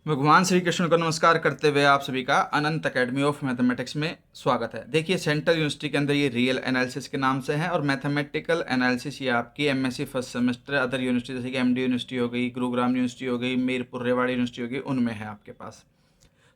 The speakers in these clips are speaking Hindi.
भगवान श्री कृष्ण को नमस्कार करते हुए आप सभी का अनंत एकेडमी ऑफ मैथमेटिक्स में स्वागत है। देखिए, सेंट्रल यूनिवर्सिटी के अंदर ये रियल एनालिसिस के नाम से है और मैथमेटिकल एनालिसिस ये आपकी MSc first semester other university जैसे कि एमडी यूनिवर्सिटी हो गई, गुरुग्राम यूनिवर्सिटी हो गई, मीरपुर रेवाड़ी यूनिवर्सिटी हो गई, उनमें है आपके पास।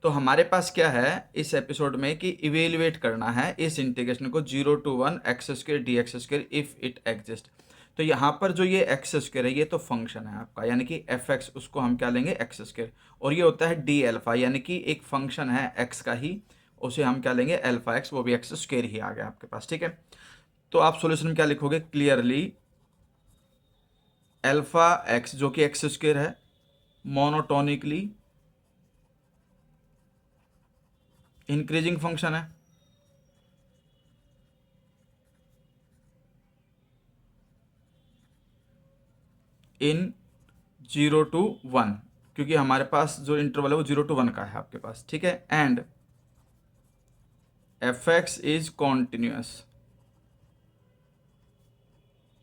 तो हमारे पास क्या है इस एपिसोड में कि इवेल्युएट करना है इस इंटीग्रेशन को 0 to 1 x square D x square if it exist. तो यहाँ पर जो ये एक्स स्क्वायर है ये तो फंक्शन है आपका, यानी कि एफ एक्स, उसको हम क्या लेंगे एक्स स्क्वायर, और ये होता है डी एल्फा, यानी कि एक फंक्शन है एक्स का ही, उसे हम क्या लेंगे एल्फा एक्स, वो भी एक्स स्क्वायर ही आ गया आपके पास। ठीक है, तो आप सॉल्यूशन में क्या लिखोगे, क्लियरली एल्फा एक्स जो कि एक्स स्क्वायर है मोनोटोनिकली इंक्रीजिंग फंक्शन है, इन 0 to 1, क्योंकि हमारे पास जो इंटरवल है वो 0 to 1 का है आपके पास। ठीक है, and F x is continuous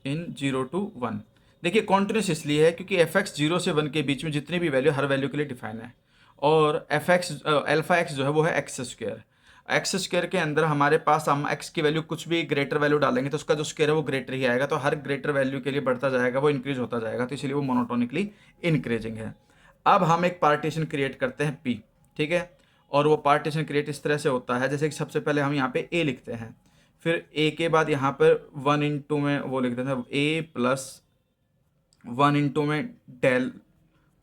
in 0 to 1। देखिए कॉन्टिन्यूस इसलिए है क्योंकि एफ एक्स 0 से 1 के बीच में जितनी भी वैल्यू हर वैल्यू के लिए डिफाइन है, और एफ एक्स एल्फा एक्स जो है वो है एक्स स्क्वायर। एक्स स्क्वायर के अंदर हमारे पास हम एक्स की वैल्यू कुछ भी ग्रेटर वैल्यू डालेंगे तो उसका जो स्क्वायर है वो ग्रेटर ही आएगा, तो हर ग्रेटर वैल्यू के लिए बढ़ता जाएगा, वो इंक्रीज होता जाएगा, तो इसलिए वो मोनोटोनिकली इंक्रीजिंग है। अब हम एक पार्टीशन क्रिएट करते हैं पी, ठीक है, और वो पार्टीशन क्रिएट इस तरह से होता है जैसे कि सबसे पहले हम यहाँ पे ए लिखते हैं, फिर ए के बाद यहाँ पर 1 into में वो लिख देते हैं A+1 into में del,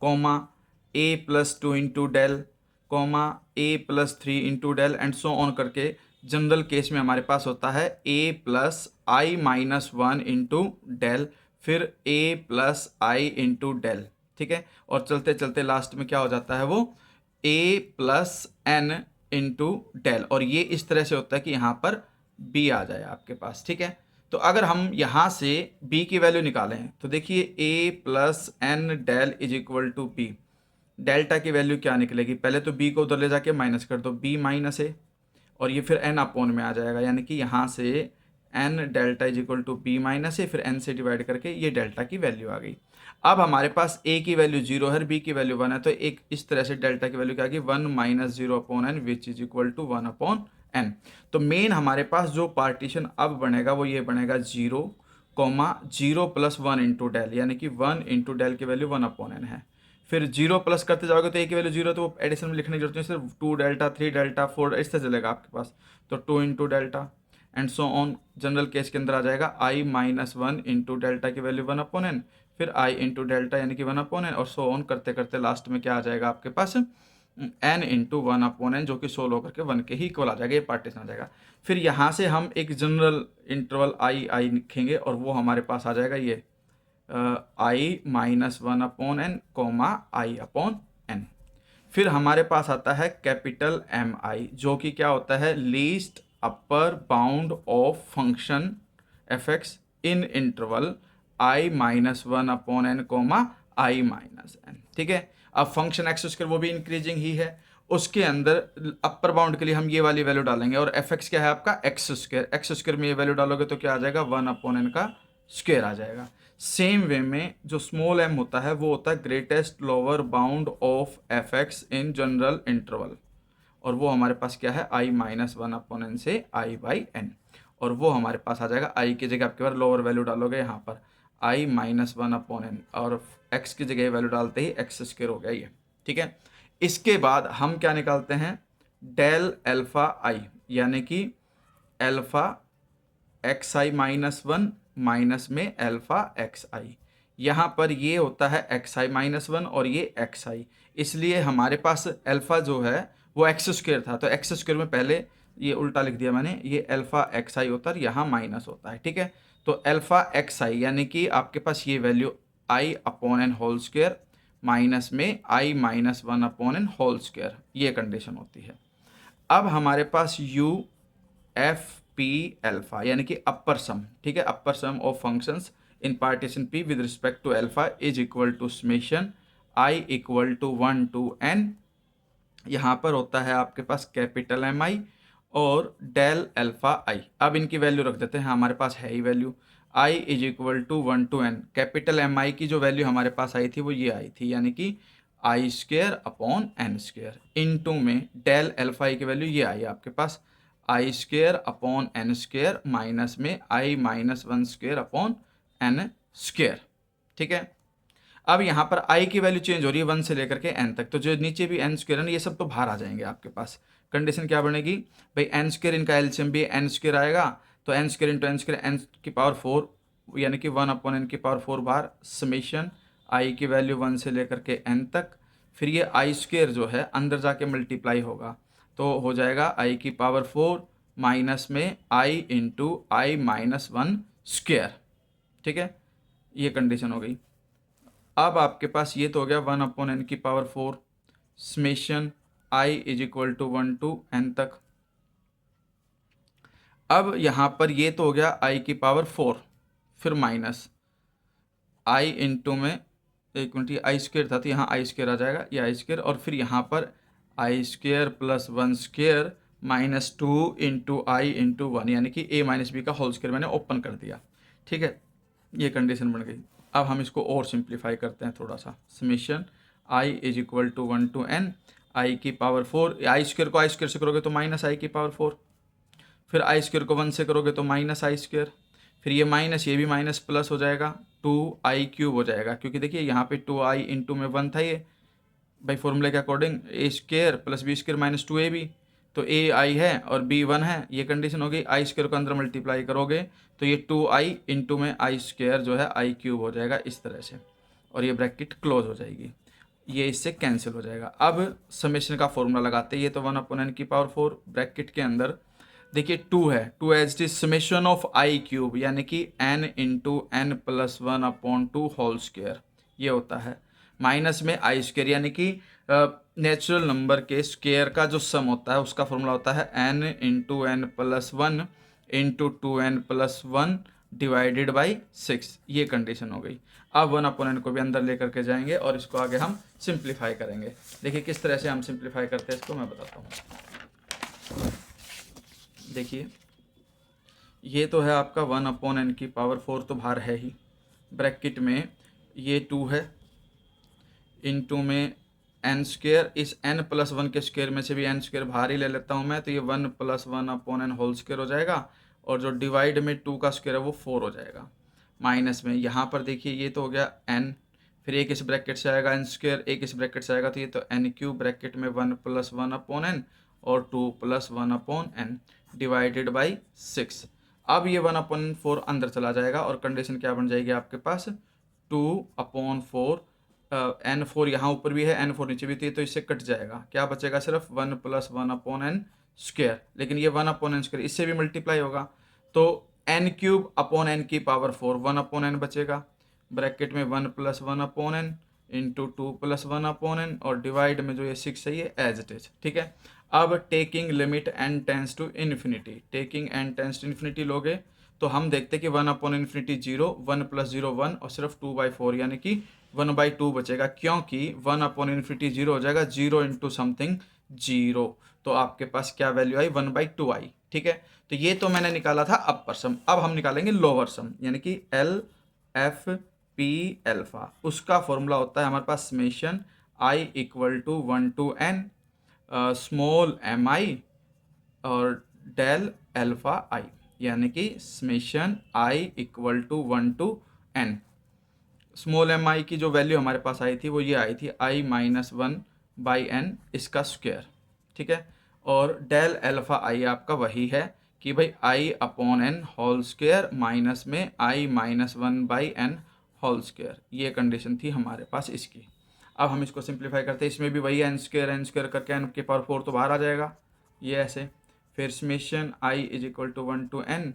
comma A+2 into del, comma A+3 into del, and so on करके जनरल केस में हमारे पास होता है A+i-1 into डेल, फिर A+i into डेल। ठीक है, और चलते चलते लास्ट में क्या हो जाता है वो A+n into डेल, और ये इस तरह से होता है कि यहाँ पर b आ जाए आपके पास। ठीक है, तो अगर हम यहाँ से b की वैल्यू निकालें तो देखिए A+n del = b, डेल्टा की वैल्यू क्या निकलेगी, पहले तो b को उधर ले जाके माइनस कर दो, b माइनस a, और ये फिर n अपॉन में आ जाएगा, यानी कि यहाँ से n delta = b minus a, फिर n से डिवाइड करके ये डेल्टा की वैल्यू आ गई। अब हमारे पास a की वैल्यू 0 है, b की वैल्यू 1 है, तो एक इस तरह से डेल्टा की वैल्यू क्या आ गई 1 - 0/n which is equal to 1/n। तो मेन हमारे पास जो पार्टीशन अब बनेगा वो ये बनेगा 0, 0 + 1 into डेल, यानी कि 1 into डेल की वैल्यू 1/n है। फिर 0 प्लस करते जाओगे तो ए की वैल्यू 0, तो वो एडिशन में लिखने की जरूरत नहीं, सिर्फ 2 डेल्टा 3 डेल्टा 4 इस तरह चलेगा आपके पास, तो 2 into delta and so on. General case के अंदर आ जाएगा i-1 into डेल्टा की वैल्यू 1/n, फिर i into डेल्टा यानी कि 1/n, और सो ऑन करते करते लास्ट में क्या आ जाएगा आपके पास n/1/n, जो कि सोल्व होकर के 1 के ही इक्वल आ जाएगा, ये पार्टीशन आ जाएगा। फिर यहाँ से हम एक जनरल इंटरवल i लिखेंगे और वो हमारे पास आ जाएगा ये i-1/n, i/n। फिर हमारे पास आता है कैपिटल MI, जो कि क्या होता है least upper bound of function f(x) in interval i-1/n, i-n। ठीक है, अब फंक्शन एक्स स्क्वायर वो भी इंक्रीजिंग ही है, उसके अंदर अपर बाउंड के लिए हम ये वाली वैल्यू डालेंगे, और f(x) क्या है आपका एक्स स्क्वायर, एक्स स्क्वायर में ये वैल्यू डालोगे तो क्या आ जाएगा 1/n का स्क्वायर आ जाएगा। सेम वे में जो स्मॉल m होता है वो होता है greatest lower bound of f(x) in general interval, और वो हमारे पास क्या है i-1/n से i/n, और वो हमारे पास आ जाएगा i की जगह आपके पास लोअर वैल्यू डालोगे यहाँ पर i-1/n, और x की जगह वैल्यू डालते ही एक्स स्क्वायर हो गया ये। ठीक है, इसके बाद हम क्या निकालते हैं डेल एल्फा i, यानी कि एल्फा xi-1 माइनस में एल्फा xi, यहाँ पर ये होता है xi-1 और ये xi, इसलिए हमारे पास एल्फा जो है वो एक्स स्क्वायर था, तो एक्स स्क्वायर में पहले ये उल्टा लिख दिया मैंने, ये एल्फा xi होता है, यहाँ माइनस होता है। ठीक है, तो एल्फा xi यानी कि आपके पास ये value i/n whole square minus में i-1/n होल स्क्वायर, ये कंडीशन होती है। अब हमारे पास UFP अल्फा यानी कि अपर सम, ठीक है, upper sum of functions in partition P with respect to alpha is equal to summation i = 1 to n, यहाँ पर होता है आपके पास कैपिटल MI और डेल अल्फा i। अब इनकी वैल्यू रख देते हैं, हमारे पास है ही value i = 1 to n, capital MI की जो वैल्यू हमारे पास आई थी वो ये आई थी, यानी कि i square upon n square, into में डेल अल्फा आई की वैल्यू ये आई आपके पास i square upon n square minus में i minus one square upon n square. ठीक है, अब यहाँ पर आई की वैल्यू चेंज हो रही है 1 से लेकर के n तक, तो जो नीचे भी n स्क्वेयर है ये सब तो बाहर आ जाएंगे आपके पास। कंडीशन क्या बनेगी भाई, n स्क्वेयर इनका एलसीएम भी n स्क्वेयर आएगा, तो n square into n square n की पावर 4 यानी कि 1 अपॉन एन की पावर 4 बार समेशन आई की वैल्यू 1 से लेकर के n तक, फिर ये आई स्क्वेयर जो है अंदर जाके मल्टीप्लाई होगा, तो हो जाएगा आई की पावर 4 माइनस में आई इंटू आई माइनस वन स्क्वेयर। ठीक है, ये कंडीशन हो गई। अब आपके पास ये तो हो गया 1 अपॉन एन की power 4 summation i is equal to 1 to n तक। अब यहाँ पर ये तो हो गया आई की पावर 4, फिर माइनस आई इंटू में, एक मिनट, ये आई स्क्वेयर था तो यहाँ आई स्क्वेयर आ जाएगा, ये आई स्क्वेयर, और फिर यहाँ पर I square plus one square minus two into I into one, यानी कि ए माइनस बी का होल स्क्वेयर मैंने ओपन कर दिया। ठीक है, ये कंडीशन बन गई। अब हम इसको और सिंप्लीफाई करते हैं थोड़ा सा। Summation i is equal to 1 to n i की पावर 4, आई स्क्वेयर को आई स्क्वेयर से करोगे तो माइनस आई की पावर 4, फिर आई स्क्वेयर को 1 से करोगे तो माइनस आई स्क्वेयर, फिर ये माइनस ये भी माइनस प्लस हो जाएगा 2i क्यूब हो जाएगा, क्योंकि देखिए यहाँ पे 2i इंटू में 1 था ये भाई फॉर्मूले के according, a square plus b square minus 2ab, तो ए आई है और बी 1 है, ये कंडीशन हो गई। आई स्क्वेयर को अंदर मल्टीप्लाई करोगे तो ये 2i इंटू में आई स्क्वेयर जो है आई क्यूब हो जाएगा इस तरह से, और ये ब्रैकेट क्लोज हो जाएगी, ये इससे कैंसिल हो जाएगा। अब समेशन का फॉर्मूला लगाते हैं, ये तो 1 अपॉन एन की पावर 4 ब्रैकेट के अंदर देखिए 2 है, 2 as it is summation of i cube यानी कि n into n plus 1 upon 2 whole square, ये होता है माइनस में आई स्क्वेयर यानी कि नेचुरल नंबर के स्क्वेयर का जो सम होता है उसका फॉर्मूला होता है n into n plus 1 into 2n plus 1 divided by 6, ये कंडीशन हो गई। अब 1 अपॉन एन को भी अंदर लेकर के जाएंगे और इसको आगे हम सिंप्लीफाई करेंगे। देखिए किस तरह से हम सिंप्लीफाई करते हैं इसको मैं बताता हूँ। देखिए ये तो है आपका 1 अपॉन एन की पावर 4 तो बाहर है ही, ब्रैकेट में ये 2 है इंटू में एन स्क्वेयर, इस n प्लस 1 के स्क्वेयर में से भी n स्क्वेयर बाहर ही ले लेता हूँ मैं, तो ये 1 plus 1 upon n whole square हो जाएगा, और जो डिवाइड में 2 का स्क्वेयर है वो 4 हो जाएगा, माइनस में यहाँ पर देखिए ये तो हो गया n, फिर एक इस ब्रैकेट से आएगा एन स्क्वेयर, एक इस ब्रैकेट से आएगा, तो ये तो एन क्यूब ब्रैकेट में 1 प्लस 1 अपॉन एन और 2 plus 1 upon n divided by 6। अब ये 1 अपॉन 4 अंदर चला जाएगा और कंडीशन क्या बन जाएगी आपके पास 2 अपॉन 4, एन 4 यहाँ ऊपर भी है, एन 4 नीचे भी थी, तो इससे कट जाएगा, क्या बचेगा सिर्फ 1 प्लस 1 अपॉन एन स्क्वेयर, लेकिन ये 1 अपॉन एन स्क्वेयर इससे भी मल्टीप्लाई होगा, तो एन क्यूब अपॉन एन की पावर 4 1 अपॉन एन बचेगा, ब्रैकेट में 1 plus 1 upon n into 2 plus 1 upon n, और डिवाइड में जो ये 6 है ये एज इट इज। ठीक है, अब taking limit n tends to infinity, taking n tends to infinity लोगे तो हम देखते हैं कि 1 अपॉन इन्फिनिटी 0, 1 प्लस 0 1 और सिर्फ 2/4 यानी कि 1/2 बचेगा, क्योंकि 1 अपॉन इन्फिनिटी 0 हो जाएगा, 0 इंटू समथिंग 0, तो आपके पास क्या वैल्यू आई 1/2 आई। ठीक है, तो ये तो मैंने निकाला था अपर सम, अब हम निकालेंगे लोअर सम यानी कि एल एफ पी एल्फा, उसका फॉर्मूला होता है हमारे पास summation i equal to 1 to n small m i और डेल एल्फा आई, यानी कि summation i equal to 1 to n. Small m i की जो वैल्यू हमारे पास आई थी वो ये आई थी आई माइनस 1 बाई एन इसका स्क्वायर। ठीक है, और डेल एल्फा आई आपका वही है कि भाई i upon n whole square minus में i minus 1 by n whole square, ये कंडीशन थी हमारे पास इसकी। अब हम इसको सिंप्लीफाई करते हैं, इसमें भी वही एन स्क्वायर करके एन की पावर 4 तो बाहर आ जाएगा, ये ऐसे, फिर summation i is equal to 1 to n,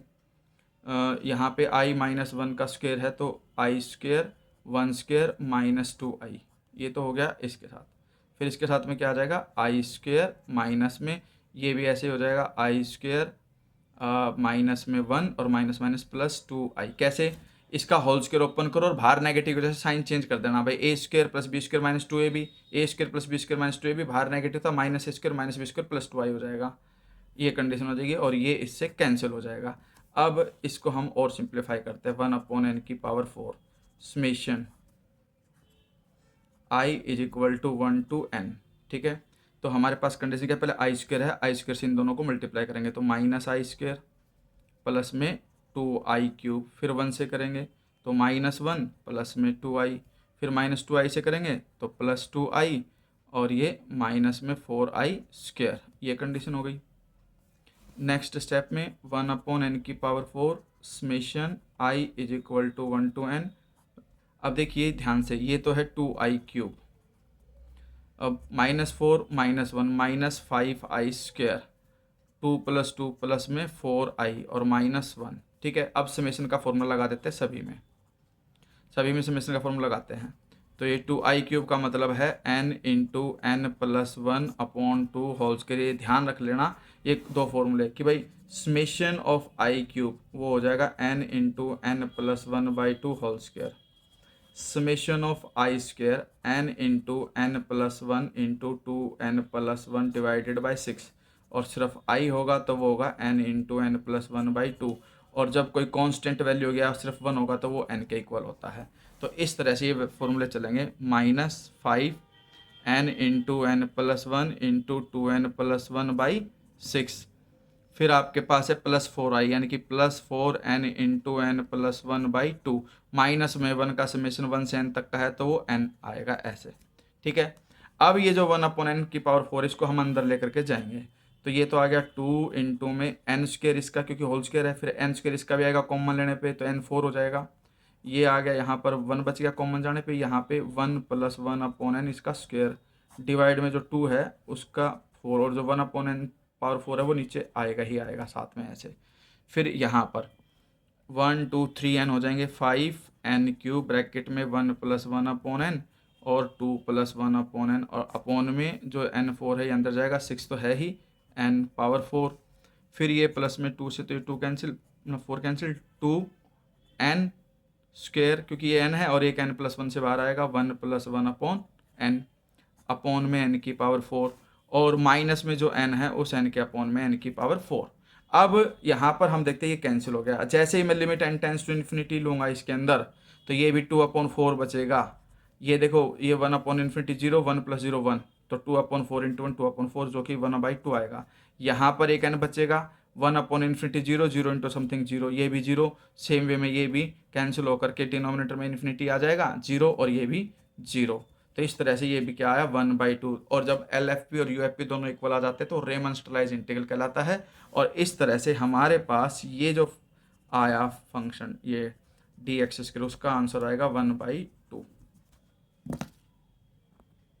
यहाँ पे आई माइनस 1 का स्क्वायर है तो आई स्क्वायर 1 स्क्वायर माइनस 2i, ये तो हो गया इसके साथ, फिर इसके साथ में क्या आ जाएगा आई स्क्वायर माइनस में ये भी ऐसे हो जाएगा आई स्क्वायर माइनस में 1 और माइनस माइनस प्लस 2i, कैसे, इसका होल स्क्वायर ओपन करो और बाहर नेगेटिव वजह से साइन चेंज कर देना भाई, a square plus b square minus 2ab, a square plus b square minus 2ab, बाहर नेगेटिव था minus a square minus b square plus 2i हो जाएगा, ये कंडीशन हो जाएगी और ये इससे कैंसिल हो जाएगा। अब इसको हम और सिंप्लीफाई करते हैं, 1 अपॉन एन की power 4 summation i is equal to 1 to n, ठीक है। तो हमारे पास कंडीशन क्या, पहले आई स्क्र है, आई स्क्र से इन दोनों को मल्टीप्लाई करेंगे तो माइनस आई स्क्र प्लस में 2i³, फिर 1 से करेंगे तो -1 प्लस में 2i, फिर -2i से करेंगे तो +2i, और ये माइनस में 4i², ये कंडीशन हो गई। नेक्स्ट स्टेप में 1/n⁴ summation i is equal to 1 to n। अब देखिए ध्यान से, ये तो है 2i³, अब -4 -1 -5i², 2 + 2 प्लस में 4i और -1, ठीक है। अब समेशन का फॉर्मूला लगा देते हैं सभी में समेशन का फॉर्मूला लगाते हैं। तो ये 2i³ का मतलब है n इंटू n+1/2 होल स्क्वायर। ये ध्यान रख लेना, ये दो फॉर्मूले कि भाई समेशन ऑफ i³ वो हो जाएगा n इंटू n+1/2 whole square, summation of i² n into n+1 into 2n+1 divided by 6, और सिर्फ i होगा तो वो होगा n इंटू n+1/2, और जब कोई कांस्टेंट वैल्यू हो गया सिर्फ 1 होगा तो वो n के इक्वल होता है। तो इस तरह से ये फॉर्मूले चलेंगे, -5 n into n+1 into 2n+1/6, फिर आपके पास है +4i यानी कि +4n इंटू n+1/2, माइनस में 1 का समेशन 1 से n तक का है तो वो n आएगा ऐसे, ठीक है। अब ये जो 1/n⁴ इसको हम अंदर लेकर के जाएंगे, तो ये तो आ गया 2 इंटू में n² इसका, क्योंकि होल स्क्वायर है, फिर n² इसका भी आएगा कॉमन लेने पे तो n4 हो जाएगा। ये आ गया, यहाँ पर 1 बच गया कॉमन जाने पे, यहाँ पे 1 + 1/n इसका स्क्वायर, डिवाइड में जो 2 है उसका 4, और जो 1/n⁴ है वो नीचे आएगा ही आएगा साथ में ऐसे। फिर यहाँ पर 1 2 3n हो जाएंगे, 5n³ ब्रैकेट में 1 + 1/n और 2 + 1/n, और अपॉन में जो n4 है ये अंदर जाएगा, 6 तो है ही n⁴, फिर ये प्लस में 2 से तो ये 2 कैंसिल, 4 कैंसिल, 2n², क्योंकि ये n है और एक n+1 से बाहर आएगा, 1 + 1/n, अपॉन में n⁴, और माइनस में जो n है उस n के अपॉन में n⁴। अब यहाँ पर हम देखते हैं ये कैंसिल हो गया। जैसे ही मैं limit n tends to infinity लूँगा इसके अंदर तो ये भी 2/4 बचेगा। ये देखो ये 1/∞ 0, 1 + 0 1, तो 2/4 इंटू 1 2/4 जो कि 1/2 आएगा। यहाँ पर एक n बचेगा, 1/∞ 0, 0 इंटू समथिंग 0, ये भी 0, सेम वे में ये भी कैंसिल होकर के डिनोमिनेटर में इन्फिनिटी आ जाएगा 0, और ये भी 0। तो इस तरह से ये भी क्या आया 1/2, और जब LFP और UFP दोनों इक्वल आ जाते हैं तो रेमन स्टरलाइज इंटीग्रल कहलाता है। और इस तरह से हमारे पास ये जो आया फंक्शन ये dx² उसका आंसर आएगा 1/2।